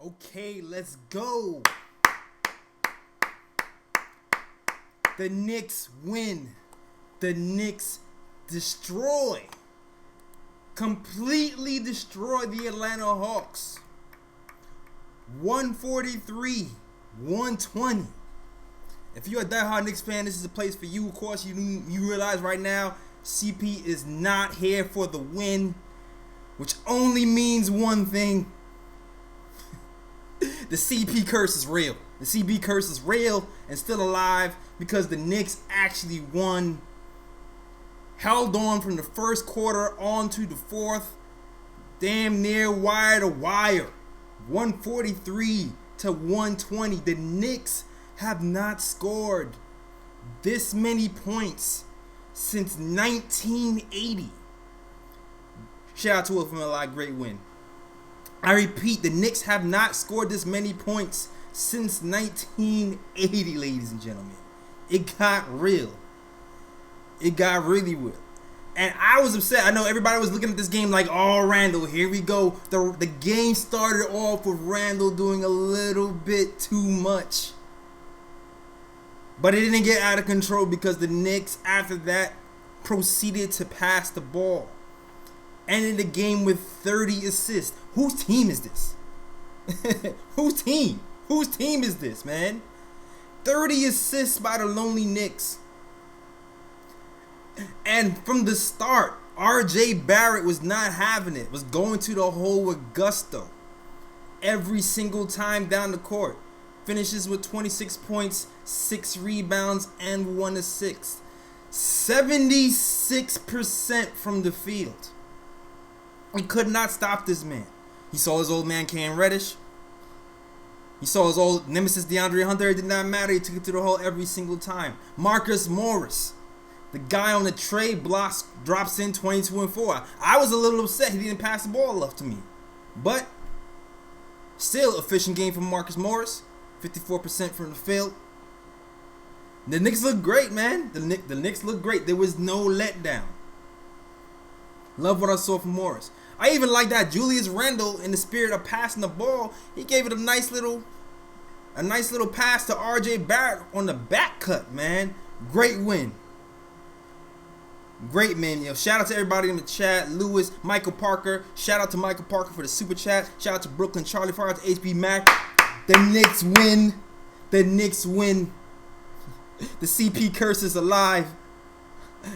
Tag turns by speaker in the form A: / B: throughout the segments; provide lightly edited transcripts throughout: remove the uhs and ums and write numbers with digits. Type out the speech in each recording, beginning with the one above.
A: Okay, let's go. The Knicks win. The Knicks destroy. Completely destroy the Atlanta Hawks. 143-120. If you're a diehard Knicks fan, this is a place for you. Of course, you realize right now CP is not here for the win, which only means one thing. The CP curse is real. The CP curse is real and still alive because the Knicks actually won. Held on from the first quarter on to the fourth. Damn near wire to wire. 143-120. The Knicks have not scored this many points since 1980. Shout out to it from a lot. Great win. I repeat, the Knicks have not scored this many points since 1980, ladies and gentlemen. It got real. It got really real. And I was upset. I know everybody was looking at this game like, oh, Randall, here we go. The game started off with Randall doing a little bit too much. But it didn't get out of control because the Knicks, after that, proceeded to pass the ball. Ended the game with 30 assists. Whose team is this? Whose team? Whose team is this, man? 30 assists by the lonely Knicks. And from the start, RJ Barrett was not having it. Was going to the hole with gusto. Every single time down the court. Finishes with 26 points, 6 rebounds, and 1 assist. 76% from the field. He could not stop this man. He saw his old man Cam Reddish. He saw his old nemesis DeAndre Hunter. It did not matter. He took it to the hole every single time. Marcus Morris, the guy on the trade blocks, drops in 22-4. I was a little upset he didn't pass the ball up to me. But still, efficient game from Marcus Morris. 54% from the field. The Knicks look great, man. The Knicks look great. There was no letdown. Love what I saw from Morris. I even like that Julius Randle, in the spirit of passing the ball, he gave it a nice little pass to RJ Barrett on the back cut, man. Great win. Great, man. Yo, shout out to everybody in the chat. Lewis, Michael Parker. Shout out to Michael Parker for the super chat. Shout out to Brooklyn Charlie. Shout out to HB Mac. The Knicks win. The Knicks win. The CP curse is alive.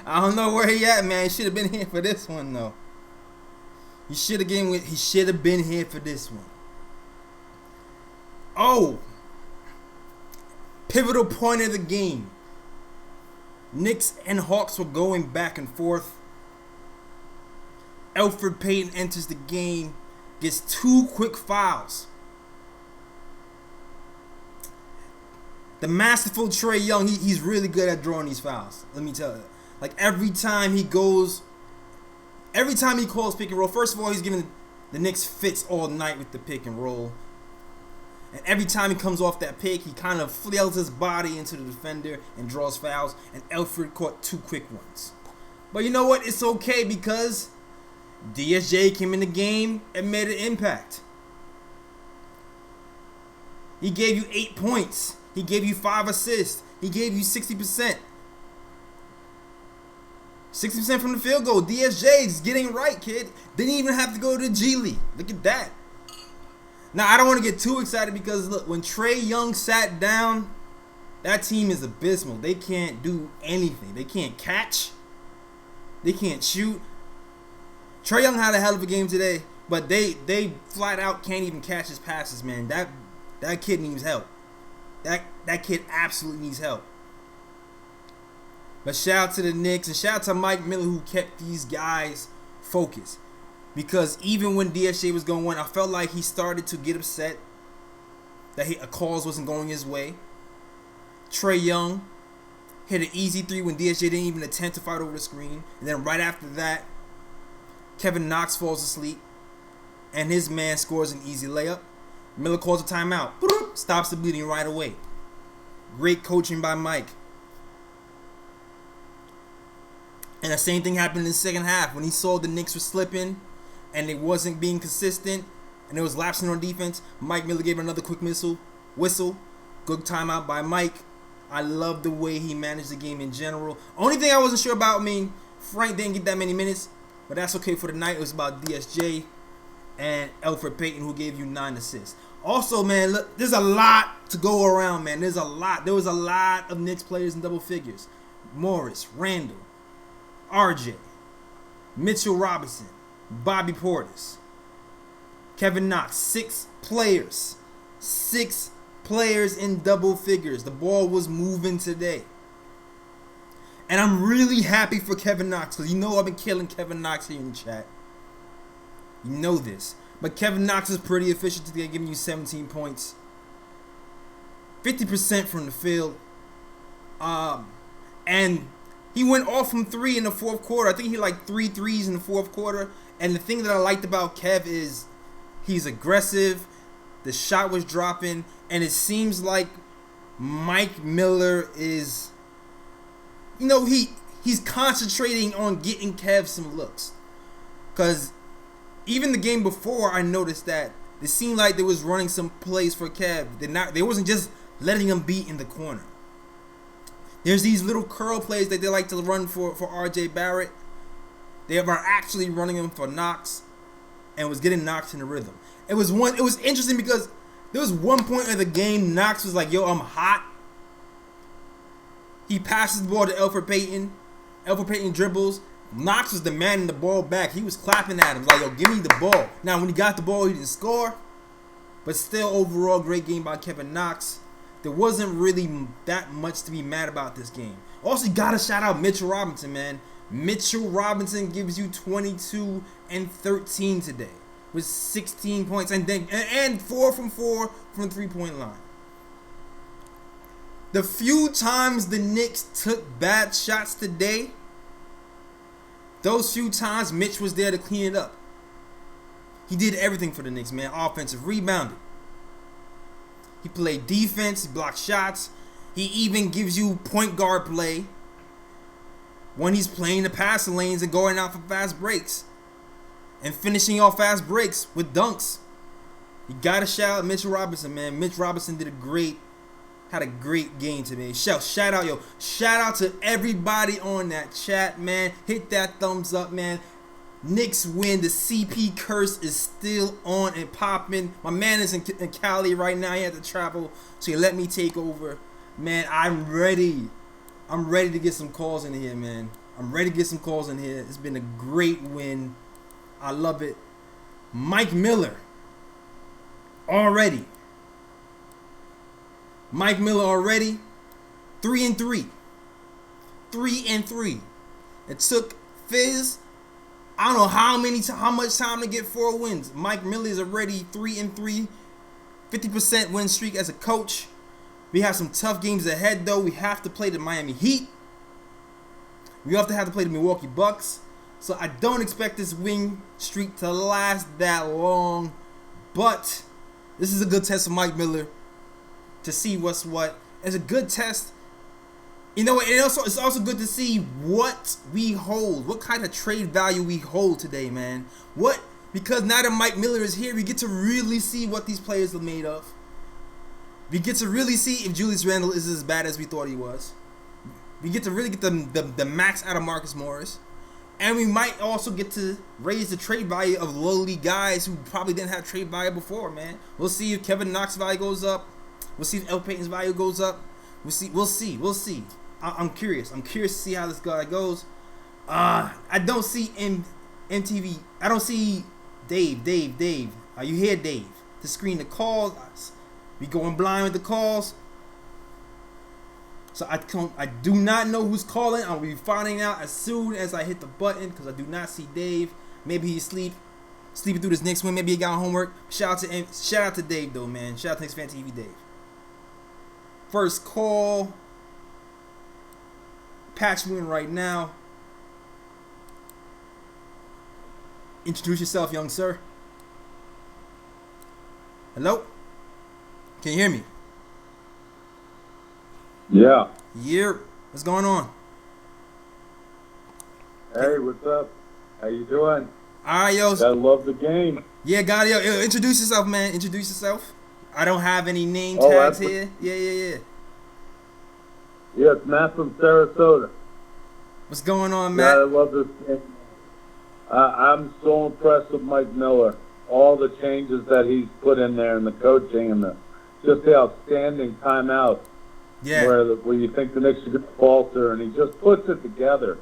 A: I don't know where he at, man. He should have been here for this one, though. He should have been here for this one. Oh. Pivotal point of the game. Knicks and Hawks were going back and forth. Elfrid Payton enters the game. Gets 2 quick fouls. The masterful Trae Young, he's really good at drawing these fouls. Let me tell you. Like every time he calls pick and roll, first of all, he's giving the Knicks fits all night with the pick and roll. And every time he comes off that pick, he kind of flails his body into the defender and draws fouls. And Elfrid caught 2 quick ones. But you know what? It's okay because DSJ came in the game and made an impact. He gave you 8 points. He gave you 5 assists. He gave you 60%. 60% from the field goal. DSJ is getting right, kid. Didn't even have to go to the G League. Look at that. Now, I don't want to get too excited because, look, when Trae Young sat down, that team is abysmal. They can't do anything. They can't catch. They can't shoot. Trae Young had a hell of a game today, but they flat out can't even catch his passes, man. That kid needs help. That kid absolutely needs help. But shout out to the Knicks and shout out to Mike Miller who kept these guys focused. Because even when DSJ was going on, I felt like he started to get upset that a calls wasn't going his way. Trae Young hit an easy 3 when DSJ didn't even attempt to fight over the screen. And then right after that, Kevin Knox falls asleep. And his man scores an easy layup. Miller calls a timeout. Stops the bleeding right away. Great coaching by Mike. And the same thing happened in the second half when he saw the Knicks were slipping and it wasn't being consistent. and it was lapsing on defense. Mike Miller gave another quick whistle. Good timeout by Mike. I love the way he managed the game in general. Only thing I wasn't sure about, Frank didn't get that many minutes, but that's okay for the night. It was about DSJ and Elfrid Payton, who gave you 9 assists. Also, man, look, there's a lot to go around, man. There was a lot of Knicks players in double figures. Morris, Randall, RJ, Mitchell Robinson, Bobby Portis, Kevin Knox. 6 players. 6 players in double figures. The ball was moving today. And I'm really happy for Kevin Knox, because you know I've been killing Kevin Knox here in the chat. You know this. But Kevin Knox is pretty efficient today, giving you 17 points. 50% from the field. And he went off from 3 in the fourth quarter. I think he like 3 threes in the fourth quarter. And the thing that I liked about Kev is he's aggressive. The shot was dropping. And it seems like Mike Miller is, he's concentrating on getting Kev some looks. Because even the game before, I noticed that it seemed like they was running some plays for Kev. They wasn't just letting him be in the corner. There's these little curl plays that they like to run for RJ Barrett. They are actually running them for Knox, and was getting Knox in the rhythm. It was interesting because there was one point in the game Knox was like, "Yo, I'm hot." He passes the ball to Elfrid Payton. Elfrid Payton dribbles. Knox was demanding the ball back. He was clapping at him like, "Yo, give me the ball." Now, when he got the ball, he didn't score, but still, overall, great game by Kevin Knox. There wasn't really that much to be mad about this game. Also, you gotta shout out Mitchell Robinson, man. Mitchell Robinson gives you 22 and 13 today with 16 points and 4 from the 3-point line. The few times the Knicks took bad shots today, those few times Mitch was there to clean it up. He did everything for the Knicks, man. Offensive rebounding. He played defense, he blocked shots. He even gives you point guard play when he's playing the passing lanes and going out for fast breaks. And finishing off fast breaks with dunks. You gotta shout out Mitchell Robinson, man. Mitch Robinson had a great game today. Shout out to everybody on that chat, man. Hit that thumbs up, man. Knicks win. The CP curse is still on and popping. My man is in Cali right now. He had to travel, so he let me take over. Man, I'm ready. I'm ready to get some calls in here, man. It's been a great win. I love it. Mike Miller already. 3 and 3. 3 and 3. It took Fizz, I don't know how much time to get 4 wins. Mike Miller is already 3 and 3. 50% win streak as a coach. We have some tough games ahead, though. We have to play the Miami Heat. We also have to play the Milwaukee Bucks. So I don't expect this win streak to last that long. But this is a good test for Mike Miller to see what's what. It's a good test. And it's also good to see what we hold, what kind of trade value we hold today, man. Because now that Mike Miller is here, we get to really see what these players are made of. We get to really see if Julius Randle is as bad as we thought he was. We get to really get the max out of Marcus Morris. And we might also get to raise the trade value of lowly guys who probably didn't have trade value before, man. We'll see if Kevin Knox's value goes up. We'll see if Elfrid Payton's value goes up. We'll see. I'm curious. I'm curious to see how this guy goes. I don't see MTV. I don't see Dave. Are you here, Dave? To screen the calls. We going blind with the calls. So I do not know who's calling. I'll be finding out as soon as I hit the button because I do not see Dave. Maybe he's sleeping through this next one. Maybe he got homework. Shout out to Dave though, man. Shout out to Knicks Fan TV Dave. First call. Patch me in right now. Introduce yourself, young sir. Hello? Can you hear me?
B: Yeah.
A: What's going on?
B: Hey, what's up? How you doing?
A: All right, yo.
B: I love the game.
A: Yeah, got it. Yo, introduce yourself, man. Introduce yourself. I don't have any name
B: Oh,
A: tags here. Yeah.
B: Yeah, it's Matt from Sarasota.
A: What's going on,
B: God,
A: Matt?
B: I love this game. I'm so impressed with Mike Miller. All the changes that he's put in there and the coaching and just the outstanding timeouts
A: Yeah.
B: where you think the Knicks are going to falter, and he just puts it together.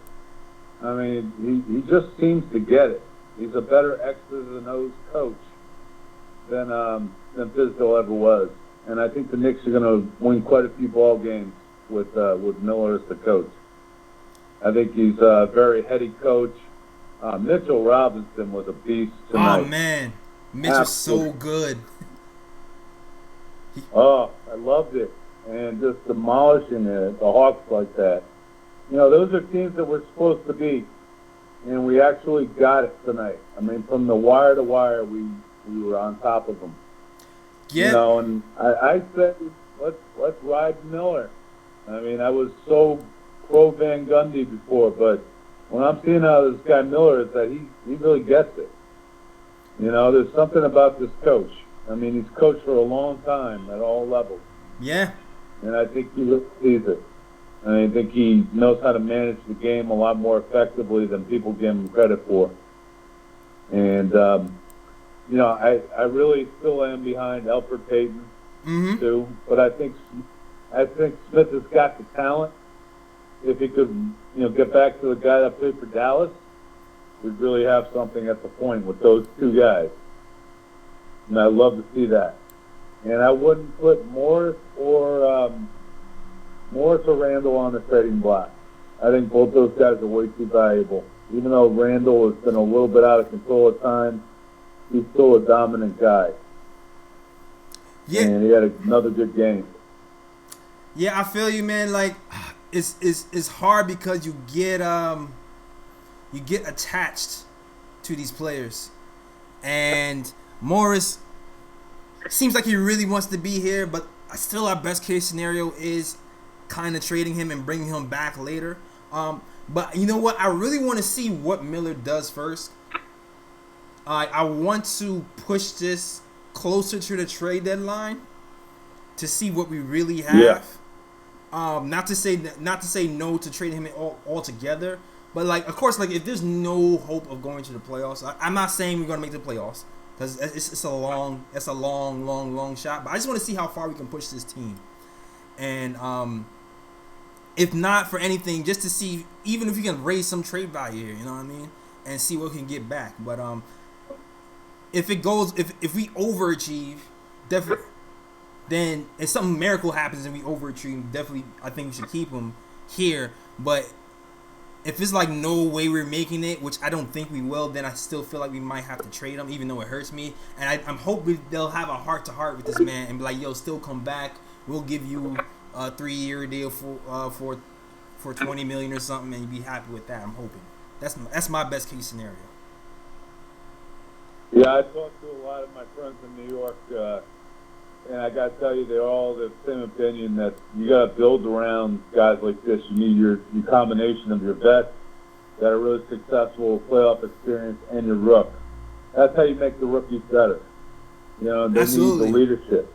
B: I mean, he just seems to get it. He's a better X's and O's coach than Fizdale ever was. And I think the Knicks are going to win quite a few ball games with Miller as the coach. I think he's a very heady coach. Mitchell Robinson was a beast tonight.
A: Oh man, Mitchell's so good.
B: Oh, I loved it, and just demolishing the Hawks like that. You know, those are teams that we're supposed to beat, and we actually got it tonight. I mean, from the wire to wire, we were on top of them.
A: Yeah.
B: You know, and I said, let's ride Miller. I mean, I was so pro Van Gundy before, but when I'm seeing how this guy Miller is that he really gets it. You know, there's something about this coach. I mean, he's coached for a long time at all levels.
A: Yeah.
B: And I think he really sees it. And I think he knows how to manage the game a lot more effectively than people give him credit for. And, you know, I really still am behind Elfrid Payton, too. But I think Smith has got the talent. If he could, you know, get back to the guy that played for Dallas, we'd really have something at the point with those two guys. And I'd love to see that. And I wouldn't put Morris or Randall on the trading block. I think both those guys are way too valuable. Even though Randall has been a little bit out of control at times, he's still a dominant guy.
A: Yeah.
B: And he had another good game.
A: Yeah, I feel you, man. Like, it's hard because you get attached to these players, and Morris seems like he really wants to be here, but still our best case scenario is kind of trading him and bringing him back later. But you know what? I really want to see what Miller does first. I want to push this closer to the trade deadline to see what we really have.
B: Yeah.
A: Not to say no to trading him altogether, but like, of course, like if there's no hope of going to the playoffs, I'm not saying we're gonna make the playoffs because it's a long shot. But I just want to see how far we can push this team, and if not for anything, just to see even if we can raise some trade value here, you know what I mean, and see what we can get back. But if we overachieve, definitely. Then if some miracle happens and we overachieve, definitely I think we should keep him here. But if it's like no way we're making it, which I don't think we will, then I still feel like we might have to trade him, even though it hurts me. And I'm hoping they'll have a heart-to-heart with this man and be like, yo, still come back. We'll give you a 3-year deal for $20 million or something, and you'll be happy with that. I'm hoping. That's my best case scenario.
B: Yeah, I talked to a lot of my friends in New York, and I got to tell you, they're all the same opinion that you got to build around guys like this. You need your combination of your vets that are really successful, playoff experience, and your rook. That's how you make the rookies better. You know, they
A: Absolutely.
B: need the leadership.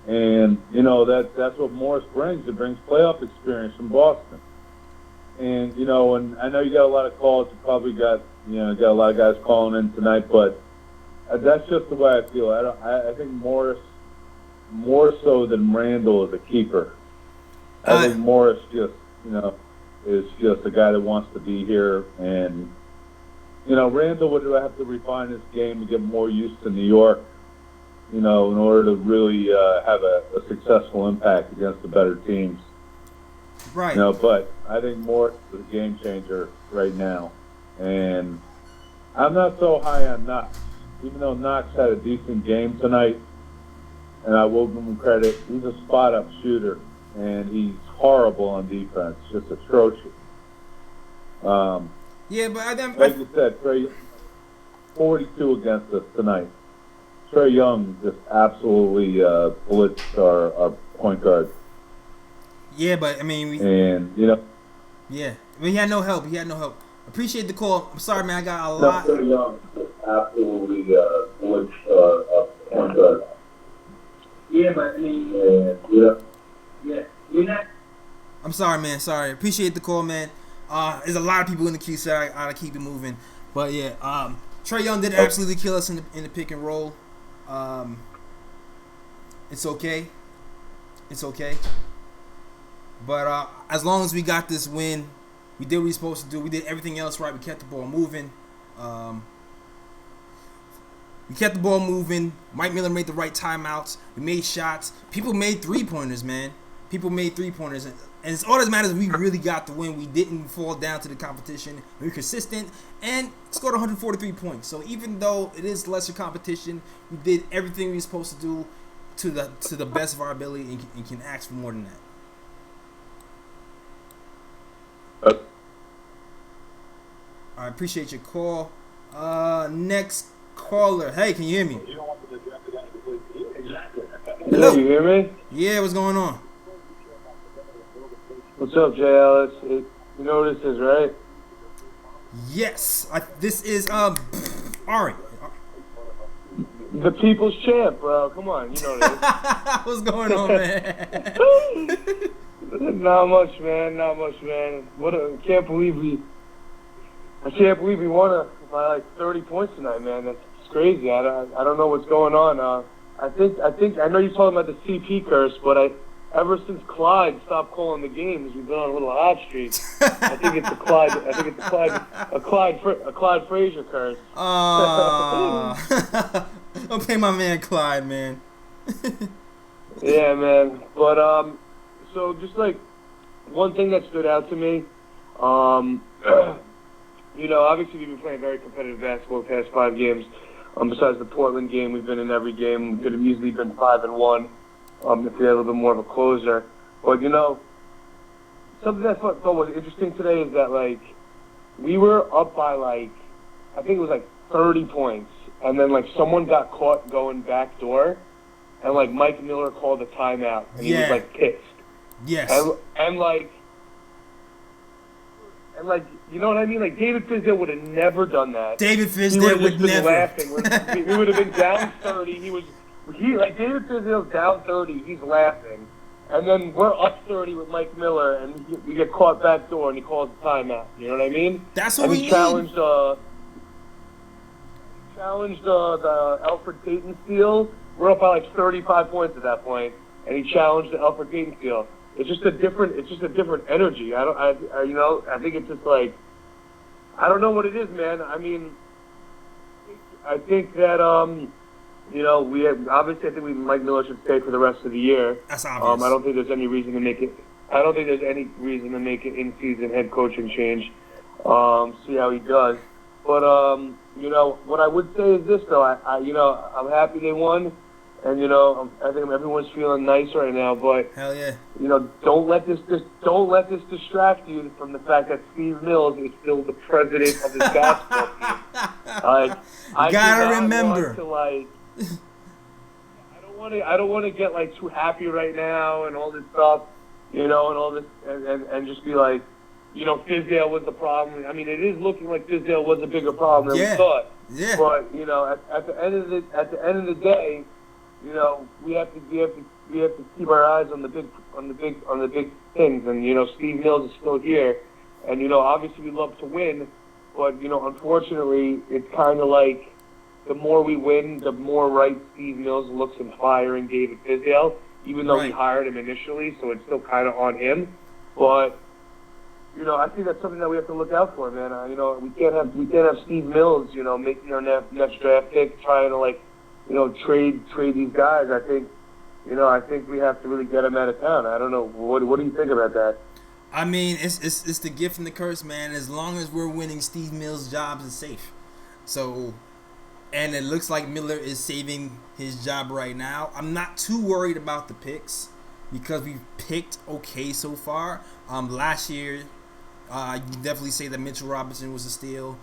B: And, you know, that's what Morris brings. It brings playoff experience from Boston. And, you know, and I know you got a lot of calls. You probably got a lot of guys calling in tonight, but that's just the way I feel. I think Morris, more so than Randall, is a keeper. I think Morris is just a guy that wants to be here. And, you know, Randall would have to refine his game to get more used to New York, you know, in order to really have a successful impact against the better teams.
A: Right.
B: You know, but I think Morris is a game changer right now. And I'm not so high on Knox. Even though Knox had a decent game tonight, and I will give him credit, he's a spot-up shooter, and he's horrible on defense, just atrocious.
A: Yeah, but
B: like you said, Trey, 42 against us tonight. Trey Young just absolutely blitzed our point guard.
A: Yeah, but I mean,
B: and you know,
A: yeah, I mean, he had no help. Appreciate the call. I'm sorry, man. I got a
B: No,
A: lot.
B: pretty young. Absolutely, which point guard. Yeah, but I mean, yeah. You're not.
A: I'm sorry, man. Sorry. Appreciate the call, man. There's a lot of people in the queue, so I gotta keep it moving. But yeah, Trae Young did absolutely kill us in the pick and roll. It's okay. It's okay. But as long as we got this win, we did what we were supposed to do. We did everything else right. We kept the ball moving. Mike Miller made the right timeouts. We made shots. People made three-pointers, man. People made three-pointers. And it's all that matters. We really got the win. We didn't fall down to the competition. We were consistent and scored 143 points. So even though it is lesser competition, we did everything we were supposed to do to the best of our ability and can ask for more than that. I appreciate your call. Next caller. Hey, can you hear me?
B: Hello. Can you hear me?
A: Yeah, what's going on?
B: What's up, Jay Ellis? You know what this is, right?
A: Yes. This is Ari.
B: The people's champ, bro. Come on, you know this.
A: What's going on, man?
B: Not much, man. I can't believe we won by like 30 points tonight, man. That's crazy. I don't know what's going on. I know you're talking about the CP curse, but ever since Clyde stopped calling the games, we've been on a little hot streak. I think it's a Clyde Frazier curse.
A: Don't pay my man Clyde, man.
B: Yeah, man. But so just like one thing that stood out to me, you know, obviously we've been playing very competitive basketball the past 5 games. Besides the Portland game, we've been in every game. We could have easily been 5-1 if we had a little bit more of a closer. But you know, something that I thought was interesting today is that like we were up by like I think it was like 30 points, and then like someone got caught going back door, and like Mike Miller called a timeout, and he was like pissed.
A: Yes.
B: And like you know what I mean? Like David Fizdale would have never done that.
A: David Fizdale would never.
B: Laughing. We would have been down 30. David Fizdale's down 30. He's laughing, and then we're up 30 with Mike Miller, and we get caught back door, and he calls a timeout. You know what I mean?
A: That's what we need.
B: Challenged the Alfred Payton steal. We're up by like 35 points at that point, and he challenged the Alfred Payton steal. It's just a different energy. I think it's just like, I don't know what it is, man. I mean, I think that, you know, obviously I think Mike Miller should stay for the rest of the year.
A: That's obvious.
B: I don't think there's any reason to make it. I don't think there's any reason to make an in-season head coaching change. See how he does. But, you know, what I would say is this, though. I'm happy they won. And you know, I think everyone's feeling nice right now. But
A: hell yeah,
B: you know, don't let this distract you from the fact that Steve Mills is still the president of this basketball team. I
A: gotta remember.
B: I don't want to get like too happy right now and all this stuff, you know, and all this, and just be like, you know, Fizdale was the problem. I mean, it is looking like Fizdale was a bigger problem than we thought.
A: Yeah.
B: But you know, at the end of the day. You know, we have to keep our eyes on the big things, and you know, Steve Mills is still here, and you know, obviously we love to win, but you know, unfortunately, it's kind of like the more we win, the more right Steve Mills looks in firing David Fizdale, even though he hired him initially, so it's still kind of on him. But you know, I think that's something that we have to look out for, man. You know, we can't have Steve Mills, you know, making our next draft pick, trying to like. You know, trade these guys. I think we have to really get him out of town. I don't know. What do you think about that?
A: I mean, it's the gift and the curse, man. As long as we're winning, Steve Mills' job is safe. So, and it looks like Miller is saving his job right now. I'm not too worried about the picks because we've picked okay so far. Last year, you can definitely say that Mitchell Robinson was a steal.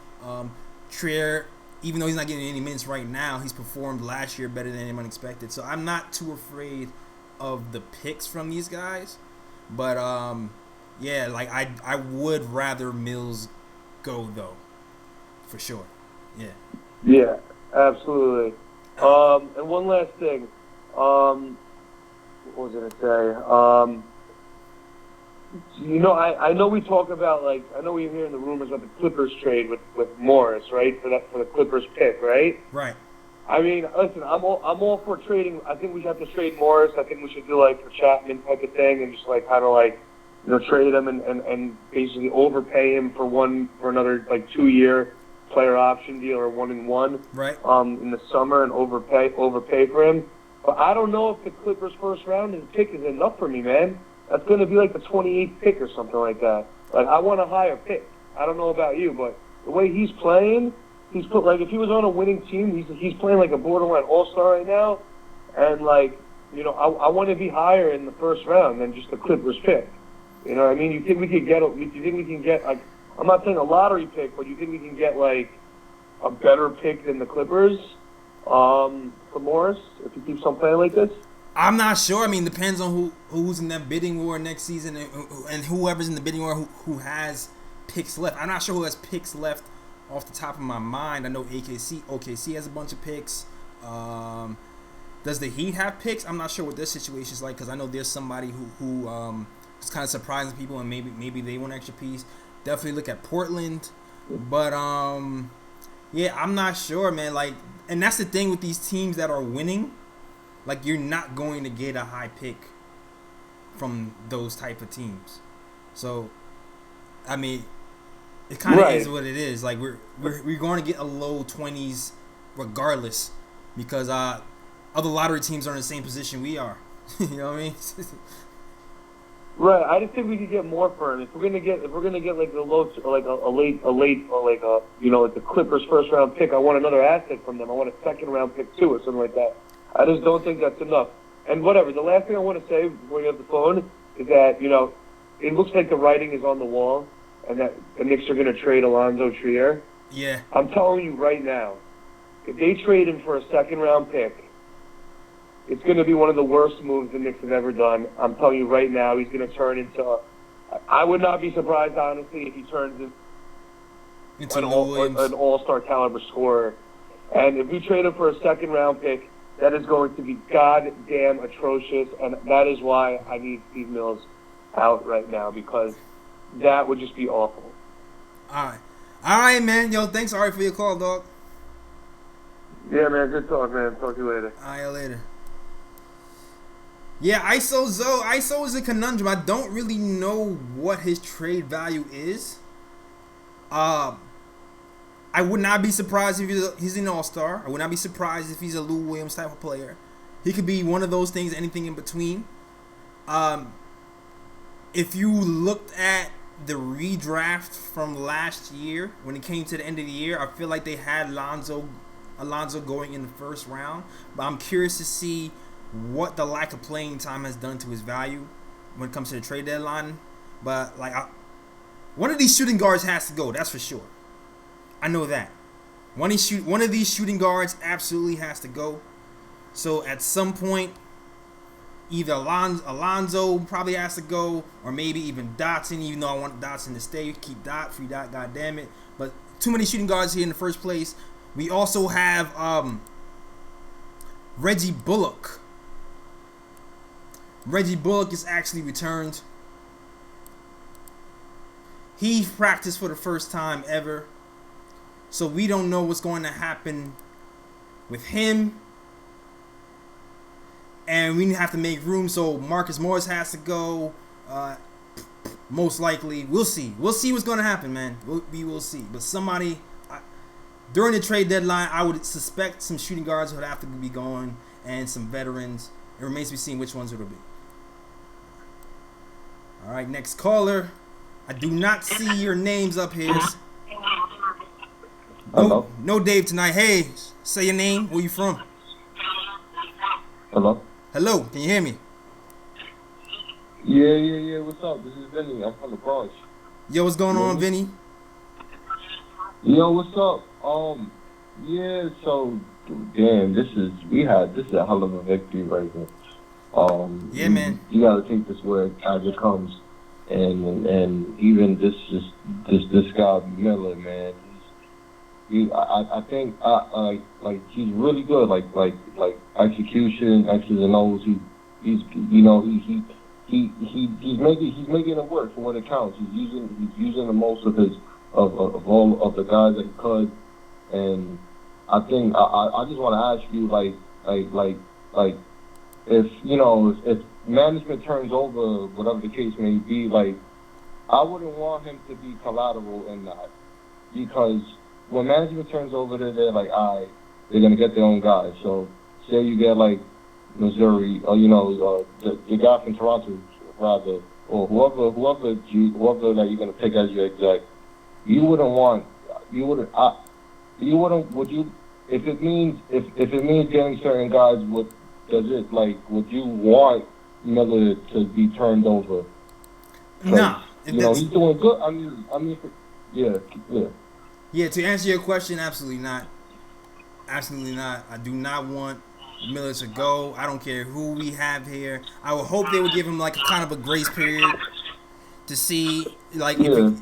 A: Trier. Even though he's not getting any minutes right now, he's performed last year better than anyone expected. So I'm not too afraid of the picks from these guys. But, yeah, like I would rather Mills go though, for sure. Yeah.
C: Yeah, absolutely. And one last thing. What was I gonna say? I know we talk about I know we're hearing the rumors about the Clippers trade with Morris, right? For the Clippers pick, right?
A: Right.
C: I mean, listen, I'm all for trading. I think we have to trade Morris. I think we should do for Chapman type of thing, and just kind of trade him and basically overpay him for another 2-year player option deal or 1-and-1.
A: Right.
C: In the summer and overpay for him. But I don't know if the Clippers' first round pick is enough for me, man. That's going to be the 28th pick or something like that. I want a higher pick. I don't know about you, but the way he's playing, he's put if he was on a winning team, he's playing a borderline all-star right now, and I want to be higher in the first round than just the Clippers pick. You know what I mean? You think we could get? You think we can get I'm not saying a lottery pick, but you think we can get a better pick than the Clippers for Morris if he keeps on playing like this?
A: I'm not sure. I mean, depends on who's in that bidding war next season and whoever's in the bidding war who has picks left. I'm not sure who has picks left off the top of my mind. I know OKC has a bunch of picks. Does the Heat have picks? I'm not sure what their situation is like because I know there's somebody who is kind of surprising people and maybe they want an extra piece. Definitely look at Portland, but yeah, I'm not sure, man. And that's the thing with these teams that are winning. You're not going to get a high pick from those type of teams. So, I mean, it kind of is what it is. We're going to get a low 20s regardless because other lottery teams are in the same position we are. You know what I mean?
C: Right. I just think we could get more for him. If we're gonna get the low, the Clippers first round pick, I want another asset from them. I want a second round pick too, or something like that. I just don't think that's enough. And whatever. The last thing I want to say before we get the phone is that it looks like the writing is on the wall, and that the Knicks are going to trade Alonzo Trier.
A: Yeah.
C: I'm telling you right now, if they trade him for a second round pick, it's going to be one of the worst moves the Knicks have ever done. I'm telling you right now, he's going to turn into. I would not be surprised, honestly, if he turns into an all-star caliber scorer. And if we trade him for a second round pick, that is going to be goddamn atrocious, and that is why I need Steve Mills out right now because that would just be awful. All
A: right, man. Yo, thanks, Ari, for your call, dog.
C: Yeah, man. Good talk, man. Talk to you later.
A: All right, later. Yeah, ISO is a conundrum. I don't really know what his trade value is. I would not be surprised if he's an all-star. I would not be surprised if he's a Lou Williams type of player. He could be one of those things, anything in between. If you looked at the redraft from last year, when it came to the end of the year, I feel like they had Alonzo going in the first round. But I'm curious to see what the lack of playing time has done to his value when it comes to the trade deadline. But one of these shooting guards has to go. That's for sure. I know that. One of these shooting guards absolutely has to go. So at some point, either Alonzo probably has to go, or maybe even Dotson. Even though I want Dotson to stay, keep Dot, free Dot, goddammit. But too many shooting guards here in the first place. We also have Reggie Bullock. Reggie Bullock is actually returned. He practiced for the first time ever. So we don't know what's going to happen with him. And we have to make room. So Marcus Morris has to go. Most likely. We'll see. We'll see what's going to happen, man. We will see. But somebody, during the trade deadline, I would suspect some shooting guards would have to be going. And some veterans. It remains to be seen which ones it'll be. All right, next caller. I do not see your names up here. No Dave tonight. Hey, say your name. Where you from?
D: Hello?
A: Hello, can you hear me?
D: Yeah. What's up? This is Vinny. I'm from the Bronx.
A: Yo, what's going on, Vinny?
D: Yo, what's up? Yeah, so, damn, this is a hell of a victory right here.
A: Yeah, man.
D: You gotta take this where as it comes. and even this guy Miller, man. I think like he's really good. Like execution, X's and O's. He's making it work for what it counts. He's using the most of all of the guys that he could, and I think I just want to ask you like if management turns over, whatever the case may be, like I wouldn't want him to be collateral in that, because when management turns over, they're like, all right, they're gonna get their own guys. So say you get like Missouri, or the guy from Toronto, rather, or whoever that you're gonna pick as your exec, would you, if it means getting certain guys, would you want Miller to be turned over?
A: Nah.
D: He's doing good. I mean, yeah.
A: Yeah, to answer your question, absolutely not. Absolutely not. I do not want Miller to go. I don't care who we have here. I would hope they would give him like a kind of a grace period to see if he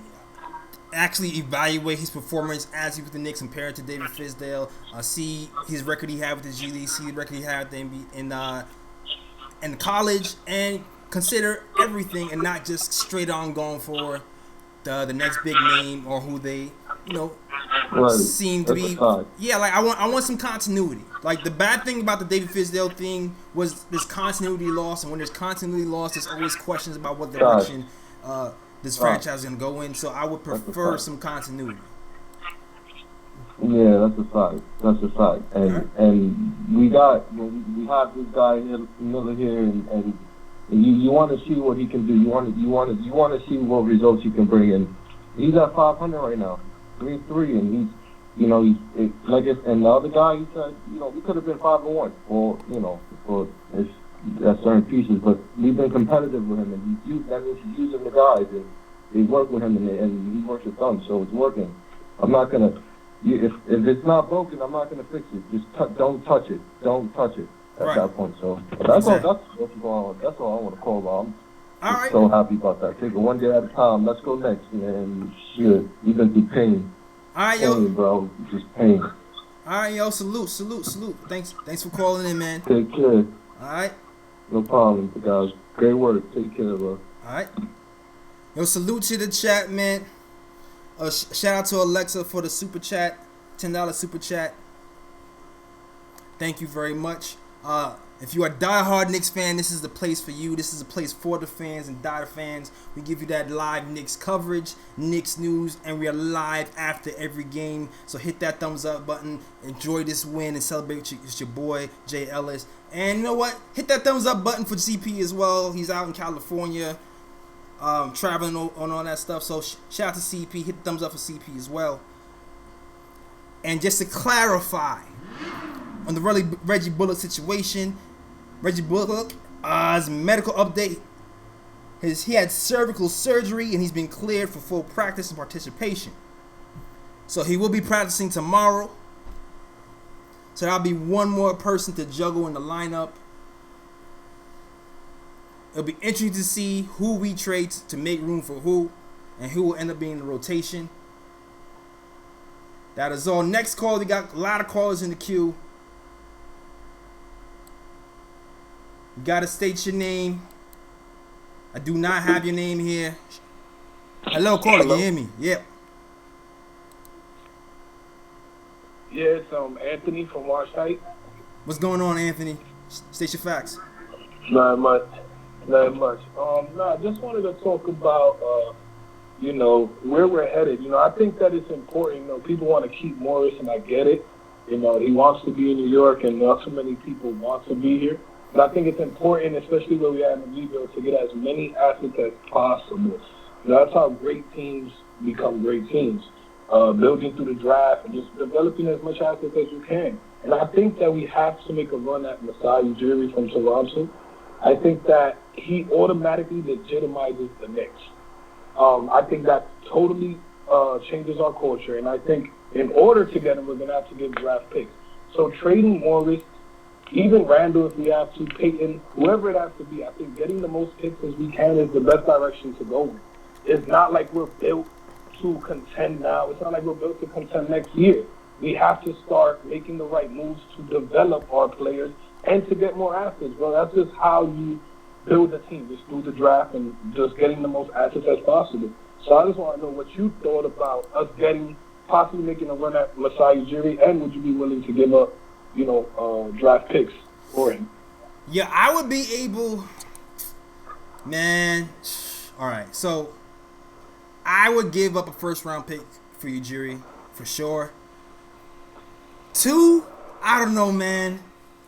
A: actually evaluate his performance as he was with the Knicks compared to David Fizdale. See his record he had with the G League, see the record he had in college, and consider everything and not just straight on going for the next big name or who they seem to be. Yeah, like I want some continuity. Like the bad thing about the David Fizdale thing was this continuity loss, and when there's continuity loss, there's always questions about what direction this franchise is gonna go in. So I would prefer some continuity.
D: Yeah, that's a fact. And we have this guy Miller here, and you want to see what he can do. You want to see what results he can bring in. He's at 500 right now, 3-3, and and the other guy, he said, we could have been 5-1, or at certain pieces, but we've been competitive with him, and that means he's using the guys, and they work with him, and he works with them, so it's working. I'm not gonna. If it's not broken, I'm not gonna fix it. Just don't touch it. Don't touch it at that point. So that's all I want to call about. I'm so happy about that. Take it one day at a time. Let's go next, man. Shit, you've been through pain.
A: All right,
D: pain,
A: yo,
D: bro. Just pain.
A: All right, yo. Salute. Thanks for calling in, man.
D: Take care.
A: All right.
D: No problem, guys. Great work. Take care, bro.
A: All right. Yo, salute to the chat, man. Shout out to Alexa for the super chat, $10 super chat. Thank you very much. If you are a diehard Knicks fan, this is the place for you. This is a place for the fans and die fans. We give you that live Knicks coverage, Knicks news, and we are live after every game. So hit that thumbs up button. Enjoy this win and celebrate with your boy, Jay Ellis. And you know what? Hit that thumbs up button for CP as well. He's out in California, traveling on all that stuff. So shout out to CP. Hit the thumbs up for CP as well. And just to clarify on the Reggie Bullock situation, Reggie Bullock, his medical update, he had cervical surgery and he's been cleared for full practice and participation. So he will be practicing tomorrow. So that'll be one more person to juggle in the lineup. It'll be interesting to see who we trade to make room for who, and who will end up being in the rotation. That is all. Next call, we got a lot of callers in the queue. You gotta state your name. I do not have your name here. Hello, caller. Can you hear me? Yep.
E: Yeah, it's Anthony from Marshite.
A: What's going on, Anthony? State your facts.
E: Not much. I just wanted to talk about, where we're headed. I think that it's important. People want to keep Morris, and I get it. He wants to be in New York, and not so many people want to be here. But I think it's important, especially where we are in the rebuild, to get as many assets as possible. That's how great teams become great teams. Building through the draft and just developing as much assets as you can. And I think that we have to make a run at Masai Ujiri from Toronto. I think that he automatically legitimizes the Knicks. I think that totally changes our culture. And I think in order to get him, we're going to have to get draft picks. So trading Morris even Randall if we have to, Peyton, whoever it has to be. I think getting the most picks as we can is the best direction to go in. It's not like we're built to contend now. It's not like we're built to contend next year. We have to start making the right moves to develop our players and to get more assets, bro. That's just how you build a team, just through the draft and just getting the most assets as possible. So I just want to know what you thought about us possibly making a run at Masai Ujiri, and would you be willing to give up, draft picks for him?
A: Yeah, I would be able. Man, all right. So I would give up a first-round pick for Ujiri for sure. 2, I don't know, man.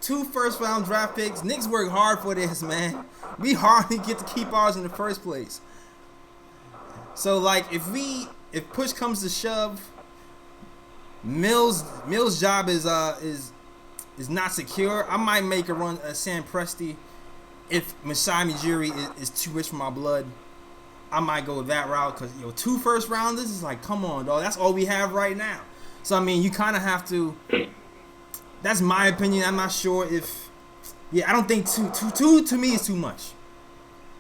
A: 2 first-round draft picks. Knicks work hard for this, man. We hardly get to keep ours in the first place. So, like, if push comes to shove, Mills' job is not secure. I might make a run at Sam Presti. If Masai Ujiri is too rich for my blood, I might go that route because 2 first rounders is like, come on, dog. That's all we have right now. So I mean, you kind of have to. That's my opinion. I'm not sure if. Yeah, I don't think two to me is too much.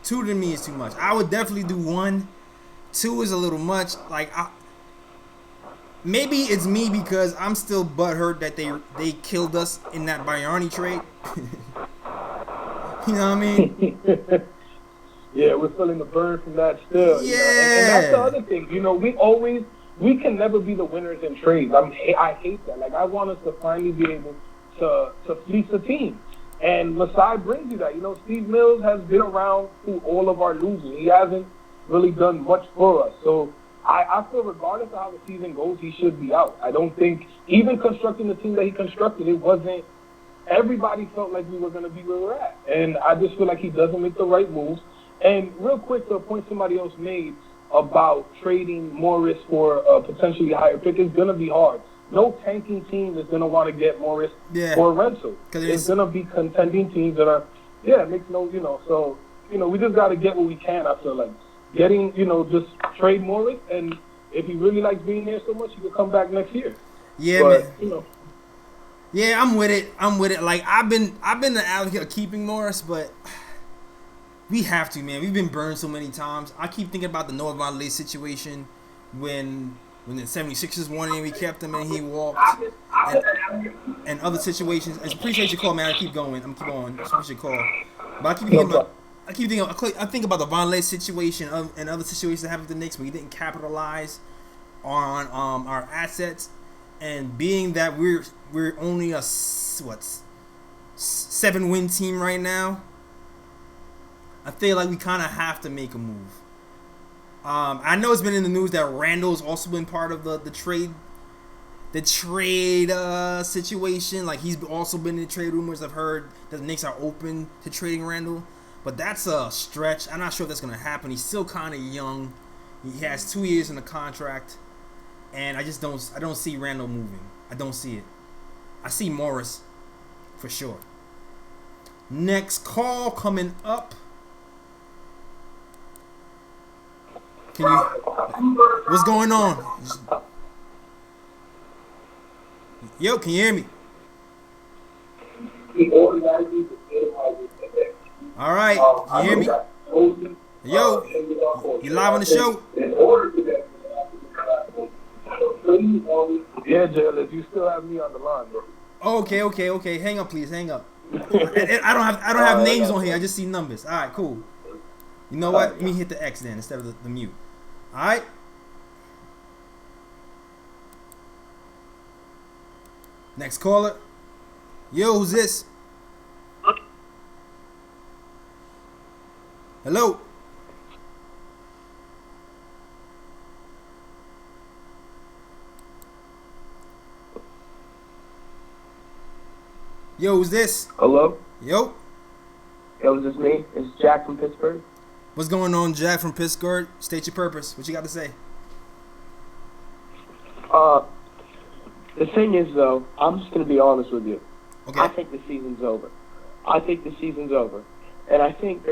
A: 2 to me is too much. I would definitely do 1. 2 is a little much. Like, maybe it's me because I'm still butthurt that they killed us in that Bayarni trade. You know what I mean?
E: Yeah, we're feeling the burn from that still.
A: Yeah.
E: And that's the other thing. We can never be the winners in trades. I hate that. Like, I want us to finally be able to fleece a team. And Masai brings you that. Steve Mills has been around through all of our losing. He hasn't really done much for us. So I feel regardless of how the season goes, he should be out. I don't think, even constructing the team that he constructed, it wasn't, everybody felt like we were going to be where we're at. And I just feel like he doesn't make the right moves. And real quick, to a point somebody else made about trading Morris for a potentially higher pick, it's going to be hard. No tanking team is going to want to get Morris or rental. It's going to be contending teams that are, it makes no, so, we just got to get what we can, I feel like. Getting, just trade Morris, and if he really likes being there so much, he could come back next year.
A: Yeah, man. Yeah, I'm with it. Like, I've been the advocate of keeping Morris, but we have to, man. We've been burned so many times. I keep thinking about the Noah Vonleh situation when the 76ers won and we kept him and he walked, and other situations. I appreciate your call, man. I keep going. Appreciate your call. But I think about the Vonleh situation and other situations that happened with the Knicks where we didn't capitalize on our assets, and being that we're only a 7-win team right now, I feel like we kind of have to make a move. I know it's been in the news that Randall's also been part of the trade situation. Like, he's also been in trade rumors. I've heard that the Knicks are open to trading Randall, but that's a stretch. I'm not sure if that's going to happen. He's still kind of young. He has 2 years in the contract, and I don't see Randall moving. I don't see it. I see Morris for sure. Next call coming up. What's going on? Yo, can you hear me? All right, can you hear me? Yo, you live on the show?
E: Yeah, Jalen, you still have me on the line, bro.
A: Okay. Hang up, please. Hang up. I don't have names on here. I just see numbers. All right, cool. You know what? Let me hit the X then instead of the mute. All right. Next caller. Yo, who's this? Hello. Yo, who's this?
C: Hello?
A: Yo.
C: Yo, is this me? It's Jack from Pittsburgh.
A: What's going on, Jack from Pittsburgh? State your purpose. What you got to say?
C: The thing is, though, I'm just going to be honest with you.
A: Okay.
C: I think the season's over. And I think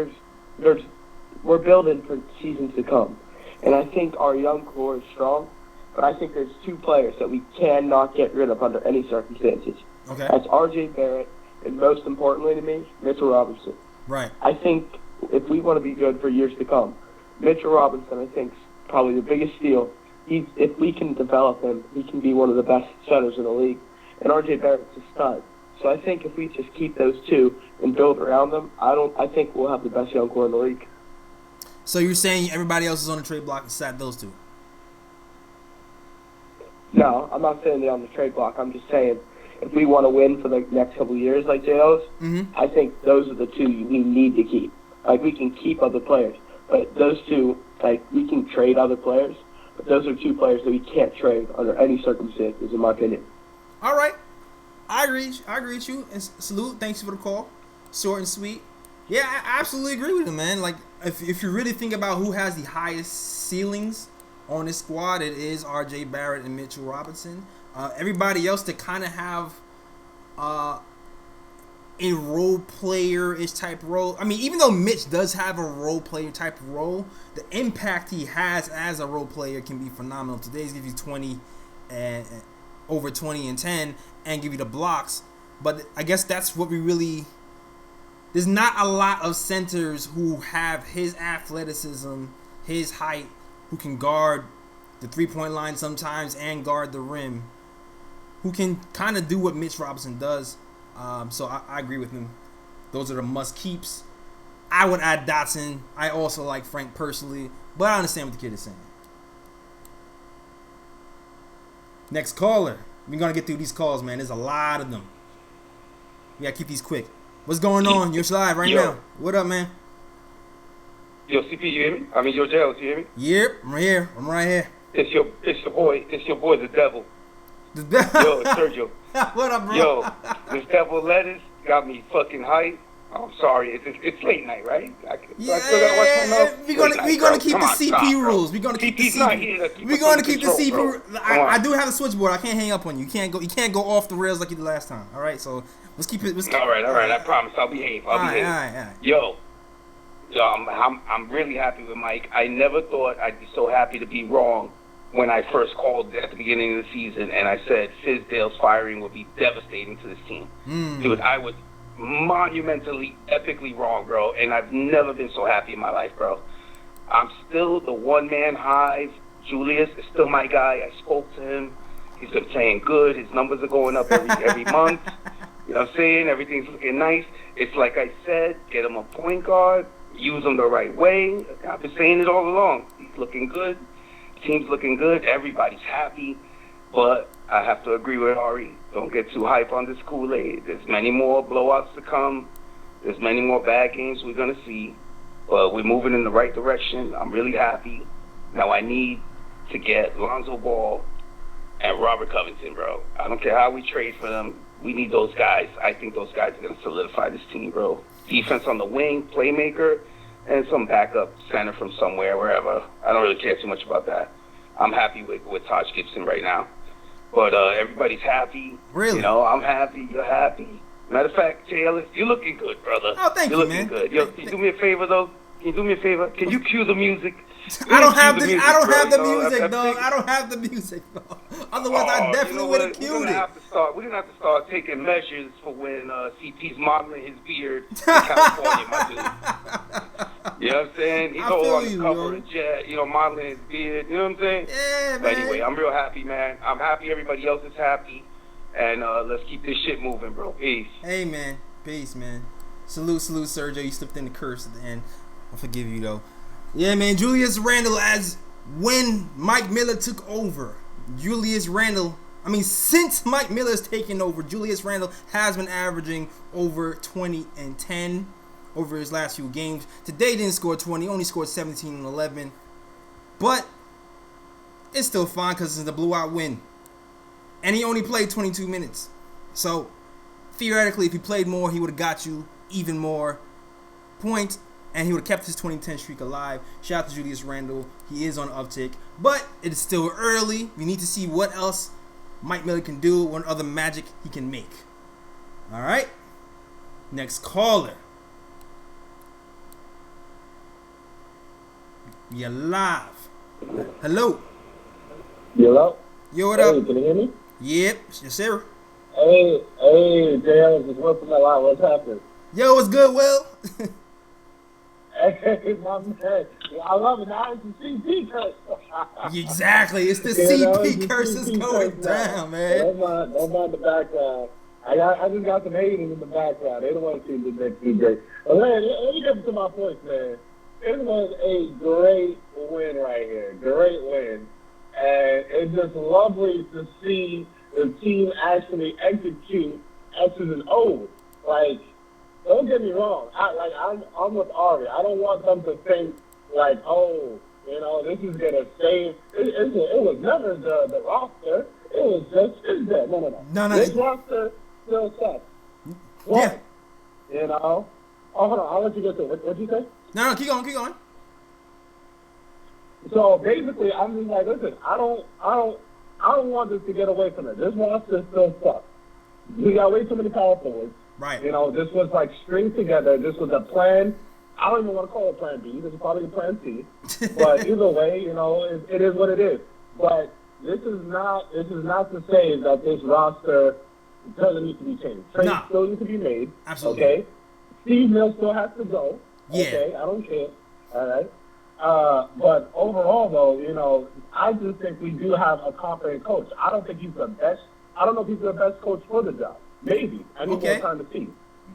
C: we're building for seasons to come. And I think our young core is strong. But I think there's 2 players that we cannot get rid of under any circumstances.
A: Okay.
C: That's R.J. Barrett and most importantly to me, Mitchell Robinson.
A: Right.
C: I think if we want to be good for years to come, Mitchell Robinson, I think, is probably the biggest steal. If we can develop him, he can be one of the best centers in the league. And R.J. Barrett's a stud. So I think if we just keep those two and build around them, I think we'll have the best young core in the league.
A: So you're saying everybody else is on the trade block except those two?
C: No, I'm not saying they're on the trade block. I'm just saying if we want to win for the next couple of years like JL's, I think those are the two we need to keep. Like, we can keep other players, but those two, like, we can trade other players, but those are two players that we can't trade under any circumstances, in my opinion.
A: All right. I agree with you. And salute. Thanks for the call. Short and sweet. Yeah, I absolutely agree with him, man. Like, if you really think about who has the highest ceilings on this squad, it is R.J. Barrett and Mitchell Robinson. Everybody else that kind of have a role player-ish type role. I mean, even though Mitch does have a role player type role, the impact he has as a role player can be phenomenal. Today's give you 20 and over 20 and 10 and give you the blocks. But I guess that's what we really... There's not a lot of centers who have his athleticism, his height, who can guard the three-point line sometimes and guard the rim, who can kind of do what Mitch Robinson does. So I agree with him. Those are the must-keeps. I would add Dotson. I also like Frank personally, but I understand what the kid is saying. Next caller. We're going to get through these calls, man. There's a lot of them. We got to keep these quick. What's going on? You're live right now. What up, man?
F: Yo, CP, you hear me? I mean, yo, JL's, you hear me?
A: Yep, I'm here. I'm right here.
F: It's your boy, the devil.
A: The devil.
F: Yo, it's Sergio.
A: What up, bro?
F: Yo, this devil lettuce got me fucking hyped. I'm sorry, it's late night, right? I still gotta watch my mouth.
A: We're gonna keep the CP rules. We're gonna keep the CP. We're gonna keep the CP. I do have a switchboard. I can't hang up on you. You can't go off the rails like you did last time. All right, so let's keep it.
F: All right. I promise. I'll behave. All right. Yo, I'm really happy with Mike. I never thought I'd be so happy to be wrong when I first called at the beginning of the season, and I said Fizdale's firing would be devastating to this team. Dude, I was monumentally, epically wrong, bro, and I've never been so happy in my life, bro. I'm still the one-man hive. Julius is still my guy. I spoke to him. He's been playing good. His numbers are going up every month. You know what I'm saying? Everything's looking nice. It's like I said, get him a point guard, use him the right way. I've been saying it all along. He's looking good. Team's looking good. Everybody's happy. But I have to agree with Ari. Don't get too hype on this Kool-Aid. There's many more blowouts to come. There's many more bad games we're going to see. But we're moving in the right direction. I'm really happy. Now I need to get Lonzo Ball and Robert Covington, bro. I don't care how we trade for them. We need those guys. I think those guys are going to solidify this team, bro. Defense on the wing, playmaker, and some backup center from somewhere, wherever. I don't really care too much about that. I'm happy with Taj Gibson right now. But everybody's happy.
A: Really?
F: You know, I'm happy. You're happy. Matter of fact, JL, you're looking good, brother.
A: Oh, thank you, man.
F: You're looking good. Yo, can you do me a favor, though? Can you do me a favor? Can you cue the music?
A: I don't have the music, dog. I don't have the music, dog. Otherwise, I definitely would have cued it.
F: We're gonna have to start taking measures for when CP's modeling his beard in California, my dude. You know what I'm saying? He's all on the cover of Jet, modeling his beard. You know what I'm saying?
A: Yeah, man.
F: But anyway, I'm real happy, man. I'm happy everybody else is happy. And let's keep this shit moving, bro. Peace.
A: Hey, man. Peace, man. Salute, Sergio. You slipped in the curse at the end. I'll forgive you, though. Yeah, man. Julius Randle, as when Mike Miller took over, since Mike Miller's taken over, Julius Randle has been averaging over 20 and 10 over his last few games. Today didn't score 20, only scored 17 and 11. But it's still fine because it's a blowout win. And he only played 22 minutes. So, theoretically, if he played more, he would have got you even more points. And he would have kept his 2010 streak alive. Shout out to Julius Randle. He is on uptick. But it is still early. We need to see what else Mike Miller can do. What other magic he can make. All right. Next caller. You're live. Hello.
D: Hello.
A: Yo, what up?
D: Hey, can you hear me?
A: Yep. Yes, sir.
E: JL, just went from that line. What's happening?
A: Yo, what's good, Will?
E: Hey, my man. I love it. Now it's the CP curse.
A: Exactly. It's the CP curse is going down, man.
E: Don't mind the background. I just got some haters in the background. They don't want to see the next two great. But man, let me get to my point, man. This was a great win right here. Great win. And it's just lovely to see the team actually execute X's and O's. Like, don't get me wrong. I'm with Ari. I don't want them to think like, oh, you know, this is gonna save. It was never the roster. It was just that. No. This roster still sucks.
A: Yeah.
E: You know. Oh, hold on. I'll let you get to it. What'd you say?
A: No, keep going.
E: So basically, I'm just like, listen. I don't want this to get away from it. This roster still sucks. We got way too many power forwards.
A: Right.
E: You know, this was like string together. This was a plan. I don't even want to call it plan B. This is probably a plan C. But either way, you know, it is what it is. But this is not to say that this roster doesn't need to be changed. Trades still need to be made.
A: Absolutely.
E: Okay. Steve Mills still has to go.
A: Yeah.
E: Okay. I don't care. All right. But overall, though, you know, I just think we do have a competent coach. I don't think he's the best. I don't know if he's the best coach for the job. Maybe. I need more time to see.